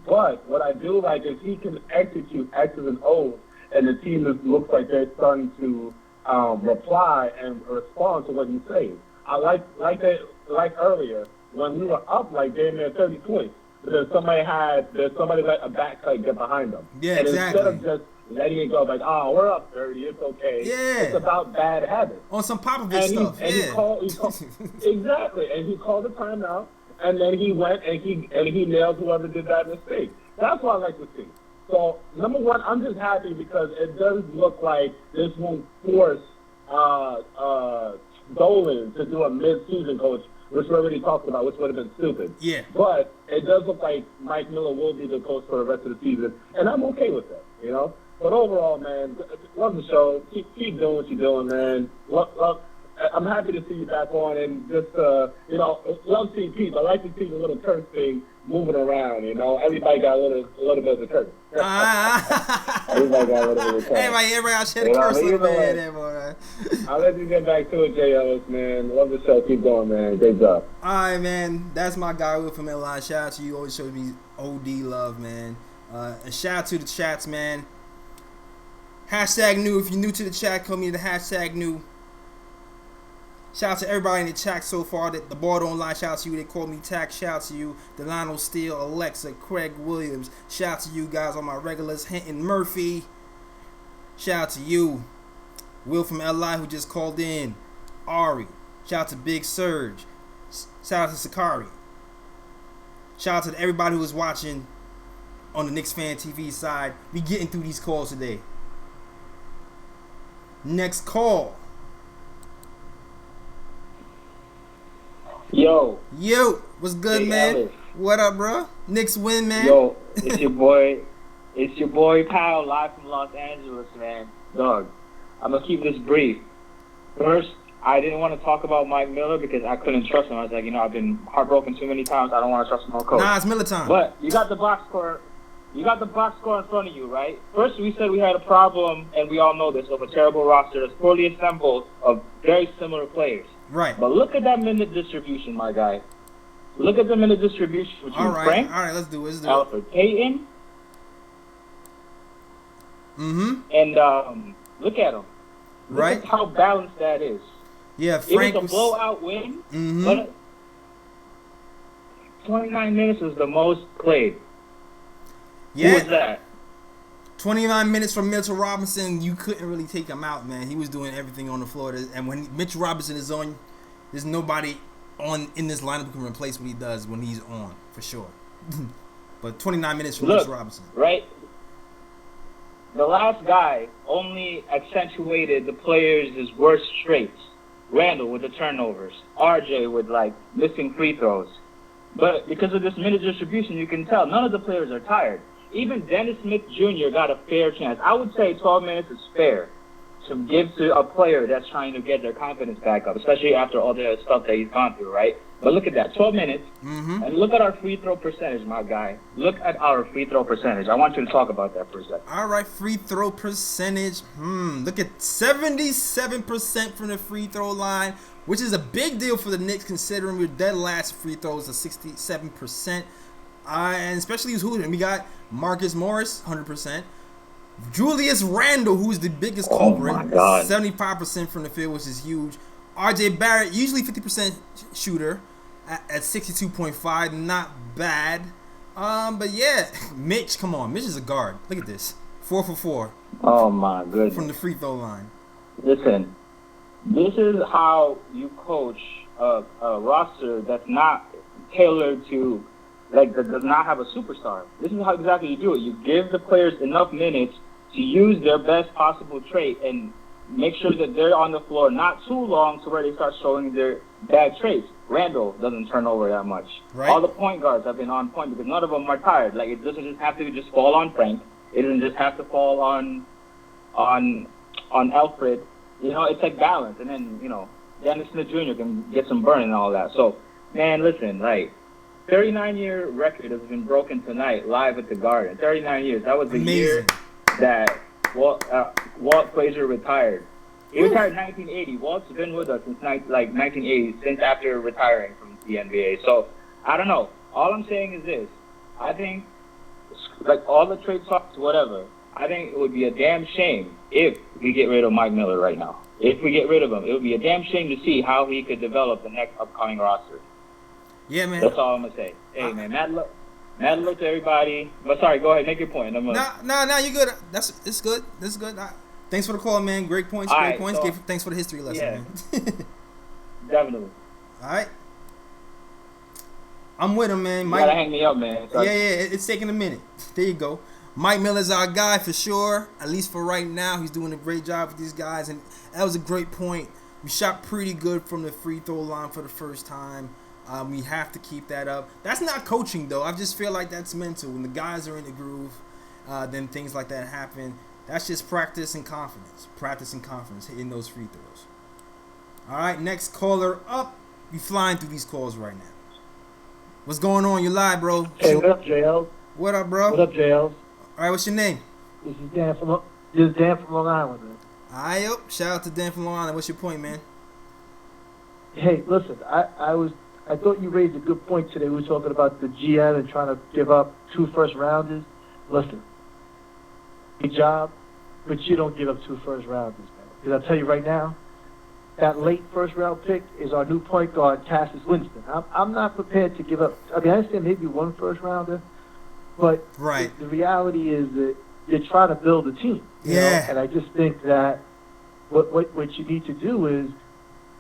E: But what I do like is he can execute X's and O's, and the team looks like they're starting to reply and respond to what he's saying. I like earlier when we were up like damn near 30 points. Because somebody let a backside get behind them.
A: Yeah,
E: and
A: exactly.
E: Instead of just letting it go like, we're up 30, it's okay.
A: Yeah.
E: It's about bad habits.
A: On some Popovich stuff.
E: He called exactly, and he called a timeout. And then he went and he nailed whoever did that mistake. That's what I like to see. So, number one, I'm just happy because it does look like this won't force Dolan to do a mid-season coach, which we already talked about, which would have been stupid.
A: Yeah.
E: But it does look like Mike Miller will be the coach for the rest of the season, and I'm okay with that, you know? But overall, man, love the show. Keep doing what you're doing, man. I'm happy to see you back on, and just, you know, love seeing Pete. I like to see the little curse thing moving around, you know. Everybody got a little bit of a curse. Everybody got a little bit of a curse.
A: Everybody out here curse a little bit, boy.
E: I'll let you get back to it, J. Ellis, man. Love the show. Keep going, man. Great job.
A: All right, man. That's my guy, Will from Atlanta. Shout out to you. Always show me OD love, man. A shout out to the chats, man. Hashtag new. If you're new to the chat, call me the hashtag new. Shout out to everybody in the chat so far. The ball don't lie. Shout out to you. They call me Tack. Shout out to you. Delano Steele, Alexa, Craig Williams. Shout out to you guys, all my regulars. Hinton Murphy. Shout out to you. Will from LI who just called in. Ari. Shout out to Big Surge. Shout out to Sakari. Shout out to everybody who was watching on the Knicks Fan TV side. We getting through these calls today. Next call.
G: Yo,
A: what's good,
G: hey,
A: man?
G: Alice.
A: What up, bro? Knicks win, man.
G: Yo, it's your boy Kyle, live from Los Angeles, man. Dog, I'm gonna keep this brief. First, I didn't want to talk about Mike Miller because I couldn't trust him. I was like, you know, I've been heartbroken too many times. I don't want to trust no coach.
A: Nah, it's Miller time.
G: But you got the box score. You got the box score in front of you, right? First, we said we had a problem, and we all know this, of a terrible roster that's poorly assembled of very similar players.
A: Right.
G: But look at that minute distribution, my guy. Look at the minute distribution between Frank.
A: All right, let's do it.
G: Alfred Payton.
A: Mm-hmm.
G: And look at him.
A: Right.
G: Look at how balanced that is.
A: Yeah, Frank
G: it was a blowout win.
A: Mm-hmm.
G: But 29 minutes was the most played.
A: Yeah.
G: Who was that?
A: 29 minutes from Mitchell Robinson, you couldn't really take him out, man. He was doing everything on the floor. And when Mitchell Robinson is on, there's nobody in this lineup who can replace what he does when he's on, for sure. But 29 minutes from Mitchell Robinson.
G: Right? The last guy only accentuated the players' worst traits. Randall with the turnovers. RJ with, missing free throws. But because of this minute distribution, you can tell none of the players are tired. Even Dennis Smith Jr. got a fair chance. I would say 12 minutes is fair. to give to a player that's trying to get their confidence back up, especially after all the stuff that he's gone through, right? But look at that, 12 minutes, and look at our free throw percentage, my guy. Look at our free throw percentage. I want you to talk about that for a second.
A: All right, free throw percentage. Look at 77% from the free throw line, which is a big deal for the Knicks considering we're dead last free throws of 67%. And especially who we got Marcus Morris, 100%. Julius Randle, who's the biggest culprit, 75% from the field, which is huge. RJ Barrett, usually 50% shooter at 62.5, not bad. But yeah, Mitch, come on, Mitch is a guard. Look at this, 4 for 4.
G: Oh my goodness.
A: From the free throw line.
G: Listen, this is how you coach a roster that's not tailored to, like, that does not have a superstar. This is how exactly you do it. You give the players enough minutes to use their best possible trait and make sure that they're on the floor not too long to where they start showing their bad traits. Randall doesn't turn over that much.
A: Right.
G: All the point guards have been on point because none of them are tired. Like, it doesn't just have to just fall on Frank. It doesn't just have to fall on Alfred. You know, it's like balance. And then, you know, Dennis Smith Jr. can get some burn and all that. So, man, listen, like, 39-year record has been broken tonight live at the Garden. 39 years. That was the year that Walt Frazier retired. He retired in 1980. Walt's been with us since 1980, since after retiring from the NBA. So, I don't know. All I'm saying is this. I think, like, all the trade talks, whatever, I think it would be a damn shame if we get rid of Mike Miller right now. If we get rid of him, it would be a damn shame to see how he could develop the next upcoming roster.
A: Yeah, man.
G: That's all I'm gonna say. Hey, man, mad luck to everybody. But sorry, go ahead, make your point.
A: No, you good. It's good. This is good. Thanks for the call, man. Great points. So, thanks for the history lesson, man.
G: Definitely.
A: All right. I'm with him, man. Mike,
G: you gotta hang me up, man.
A: Yeah, it's taking a minute. There you go. Mike Miller's our guy for sure. At least for right now, he's doing a great job with these guys, and that was a great point. We shot pretty good from the free throw line for the first time. We have to keep that up. That's not coaching, though. I just feel like that's mental. When the guys are in the groove, then things like that happen. That's just practice and confidence. Hitting those free throws. All right, next caller up. We flying through these calls right now. What's going on? You live, bro.
H: Hey, what up, JL?
A: What up, bro?
H: What up, JL?
A: All right, what's your name?
H: This is Dan from Long Island, man.
A: All right, shout out to Dan from Long Island. What's your point, man?
H: Hey, listen, I thought you raised a good point today. We were talking about the GM and trying to give up 2 first-rounders. Listen, good job, but you don't give up 2 first-rounders, man. Because I'll tell you right now, that late first-round pick is our new point guard, Cassius Winston. I'm not prepared to give up. I mean, I understand maybe 1 first-rounder, but the reality is that you're trying to build a team. You know? And I just think that what you need to do is,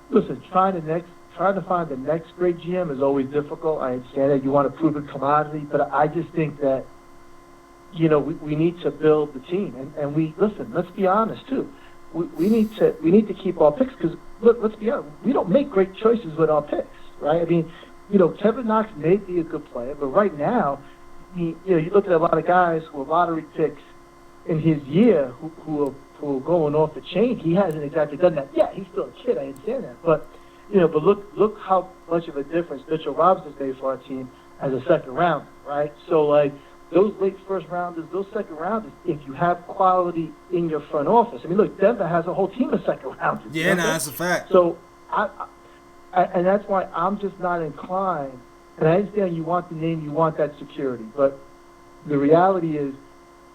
H: listen, trying to find the next great GM is always difficult. I understand that you want a proven commodity, but I just think that, you know, we need to build the team. And let's be honest too. We need to keep our picks because let's be honest, we don't make great choices with our picks, right? I mean, you know, Kevin Knox may be a good player, but right now, you look at a lot of guys who are lottery picks in his year who are going off the chain. He hasn't exactly done that. Yeah, he's still a kid. I understand that, but look how much of a difference Mitchell Robinson's made for our team as a second rounder, right? So, like, those late first rounders, those second rounders, if you have quality in your front office. I mean, look, Denver has a whole team of second rounders.
A: Yeah, that's a fact.
H: So, and that's why I'm just not inclined. And I understand you want the name, you want that security, but the reality is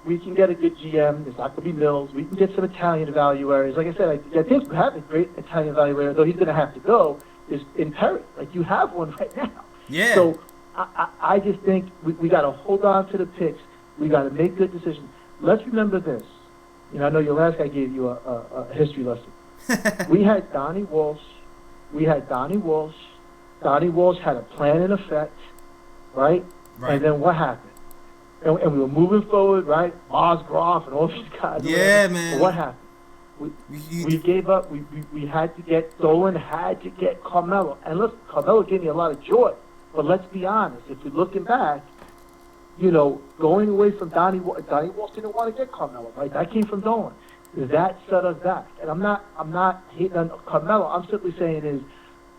H: we can get a good GM. It's not going to be Mills. We can get some Italian evaluators. Like I said, I think we have a great Italian evaluator, though he's going to have to go, is in Perry. Like, you have one right now.
A: Yeah.
H: So I just think we got to hold on to the picks. We got to make good decisions. Let's remember this. You know, I know your last guy gave you a history lesson. We had Donnie Walsh. Donnie Walsh had a plan in effect, right? And then what happened? And we were moving forward, right? Mars Groff and all these guys.
A: Yeah, man.
H: But what happened? We gave up. We had to get Dolan, had to get Carmelo. And look, Carmelo gave me a lot of joy. But let's be honest. If we're looking back, you know, going away from Donnie Walsh didn't want to get Carmelo, right? That came from Dolan. that set us back. And I'm not hating on Carmelo. I'm simply saying is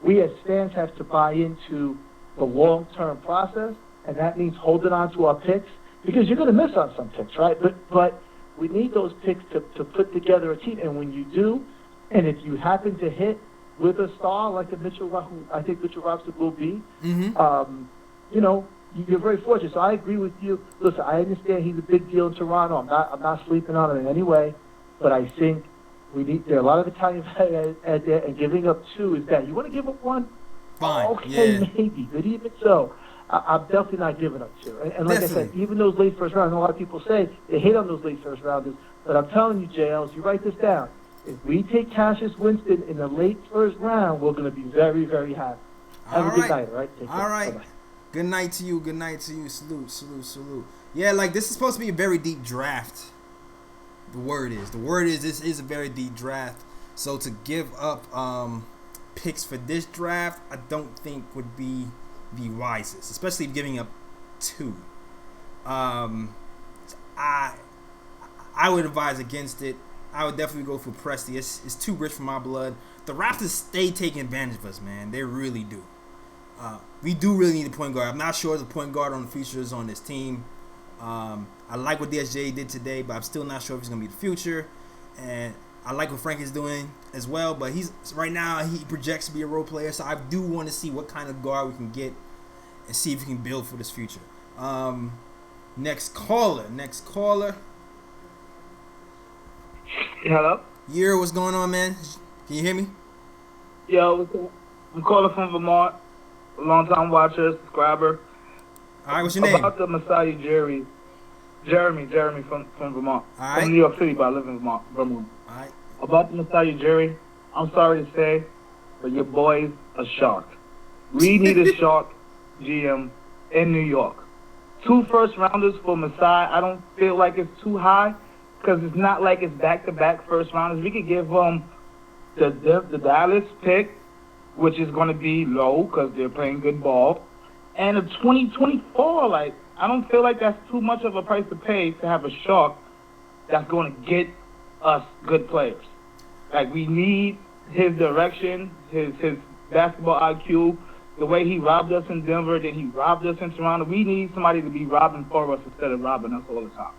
H: we as fans have to buy into the long-term process, and that means holding on to our picks because you're going to miss on some picks, right? But we need those picks to put together a team. And when you do, and if you happen to hit with a star like a Mitchell, who I think Mitchell Robinson will be, you know, you're very fortunate. So I agree with you. Listen, I understand he's a big deal in Toronto. I'm not sleeping on him in any way, but I think there are a lot of Italian fans out there, and giving up 2 is bad. You want to give up 1?
A: Fine.
H: Okay,
A: Yeah.
H: maybe. But even so, I'm definitely not giving up 2. And like
A: Definitely.
H: I said, even those late first rounds, a lot of people say they hate on those late first rounders. But I'm telling you, JLs, you write this down. If we take Cassius Winston in the late first round, we're going to be very, very happy. Have a good night, all right? Take care.
A: All right.
H: Bye-bye.
A: Good night to you. Good night to you. Salute, salute, salute. Yeah, like this is supposed to be a very deep draft. The word is this is a very deep draft. So to give up picks for this draft, I don't think would be the wisest, especially giving up 2. I would advise against it. I would definitely go for Presti. It's too rich for my blood. The Raptors stay taking advantage of us, man. They really do. We do really need a point guard. I'm not sure the point guard on the features on this team. I like what DSJ did today, but I'm still not sure if he's going to be the future. And I like what Frank is doing as well, but right now he projects to be a role player, so I do want to see what kind of guard we can get and see if we can build for this future. Next caller.
G: Hello?
A: Yeah, what's going on, man? Can you hear me?
G: Yo, I'm calling from Vermont. A long-time watcher, subscriber.
A: All right, what's your name?
G: About the Messiah Jeremy from Vermont.
A: All right.
G: From New York City, but I live in Vermont.
A: All right.
G: About the Messiah Jerry, I'm sorry to say, but your boy's a shark. We need a shark GM in New York. 2 first-rounders for Messiah, I don't feel like it's too high because it's not like it's back-to-back first-rounders. We could give the Dallas pick, which is going to be low because they're playing good ball, and a 2024. Like, I don't feel like that's too much of a price to pay to have a shark that's going to get us good players. Like, we need his direction, his basketball IQ, the way he robbed us in Denver, then he robbed us in Toronto. We need somebody to be robbing for us instead of robbing us all the time.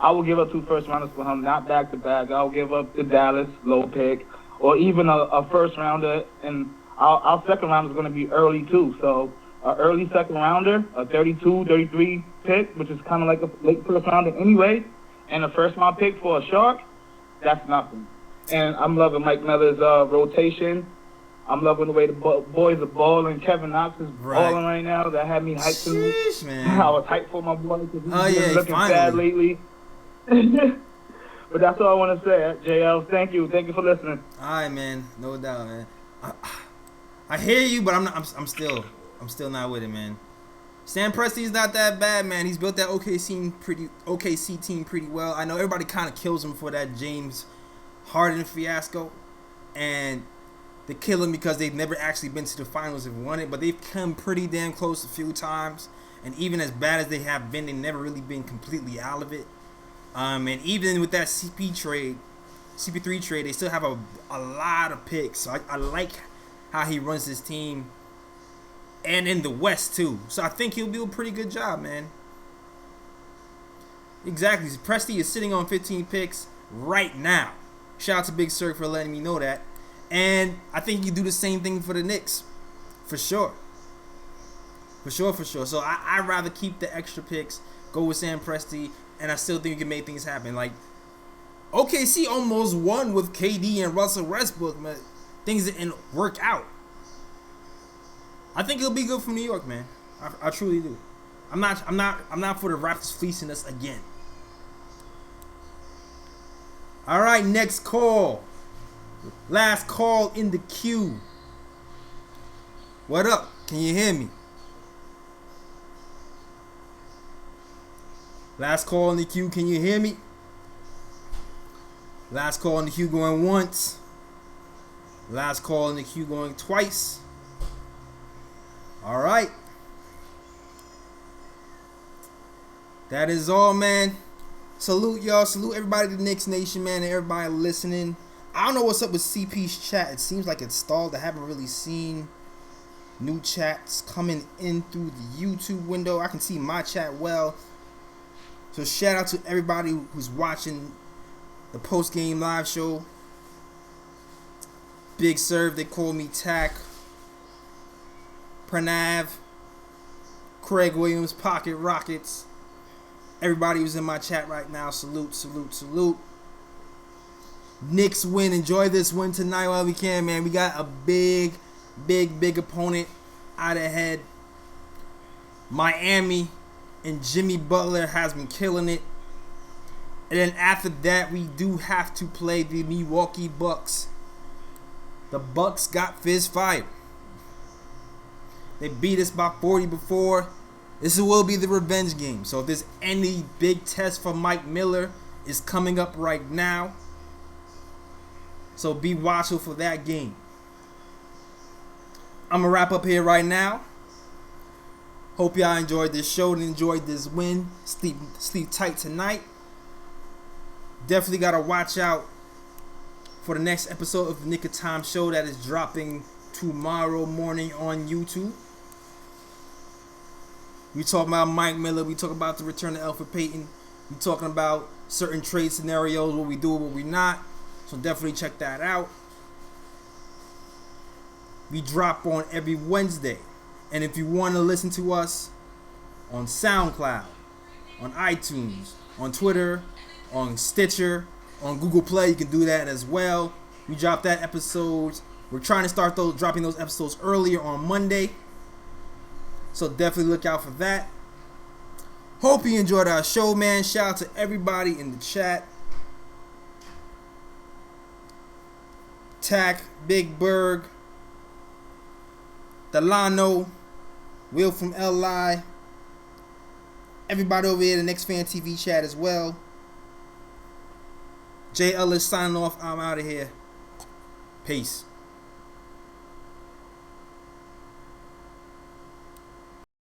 G: I will give up 2 first-rounders for him, not back-to-back. I'll give up the Dallas low pick or even a first-rounder, and our second round is going to be early, too. So an early second-rounder, a 32, 33 pick, which is kind of like a late first-rounder anyway, and a first-round pick for a shark, that's nothing. And I'm loving Mike Miller's rotation. I'm loving the way the boys are balling. Kevin Knox is balling right now. That had me hyped for me.
A: Sheesh, man.
G: I was hyped for my boy because he's been looking
A: finally.
G: bad lately. But that's all I want to say, JL. Thank you. Thank you for listening.
A: All right, man. No doubt, man. I hear you, but I'm still not with it, man. Sam Presti's not that bad, man. He's built that OKC team pretty well. I know everybody kind of kills him for that James Harden fiasco, and they kill him because they've never actually been to the finals and won it, but they've come pretty damn close a few times. And even as bad as they have been, they've never really been completely out of it. And even with that CP3 trade, they still have a lot of picks. So I like how he runs his team, and in the West too. So I think he'll do a pretty good job, man. Exactly. Presti is sitting on 15 picks right now. Shout out to Big Cirque for letting me know that. And I think you do the same thing for the Knicks. For sure. So I'd rather keep the extra picks, go with Sam Presti, and I still think we can make things happen. Like, OKC almost won with KD and Russell Westbrook, but things didn't work out. I think it'll be good for New York, man. I truly do. I'm not for the Raptors fleecing us again. All right, next call. Last call in the queue. What up? Can you hear me? Last call in the queue. Can you hear me? Last call in the queue going once. Last call in the queue going twice. All right. That is all, man. Salute y'all. Salute everybody, the Knicks Nation, man, and everybody listening. I don't know what's up with CP's chat. It seems like it's stalled. I haven't really seen new chats coming in through the YouTube window. I can see my chat well. So shout out to everybody who's watching the post-game live show. Big Serve, they call me Tack. Pranav. Craig Williams, Pocket Rockets. Everybody who's in my chat right now, salute, salute, salute. Knicks win. Enjoy this win tonight while we can, man. We got a big opponent out ahead. Miami and Jimmy Butler has been killing it. And then after that, we do have to play the Milwaukee Bucks. The Bucks got fizz fire. They beat us by 40 before. This will be the revenge game. So if there's any big test for Mike Miller, it's coming up right now. So be watchful for that game. I'm going to wrap up here right now. Hope y'all enjoyed this show and enjoyed this win. Sleep tight tonight. Definitely got to watch out for the next episode of the Nick of Time show that is dropping tomorrow morning on YouTube. We talking about Mike Miller. We talk about the return of Elfrid Payton. We talking about certain trade scenarios, what we do, what we not. So definitely check that out. We drop on every Wednesday. And if you want to listen to us on SoundCloud, on iTunes, on Twitter, on Stitcher, on Google Play, you can do that as well. We drop that episodes. We're trying to start dropping those episodes earlier on Monday. So definitely look out for that. Hope you enjoyed our show, man. Shout out to everybody in the chat. Tack, Big Berg, Delano, Will from LI. Everybody over here in the Next Fan TV chat as well. Jay Ellis signing off. I'm out of here. Peace.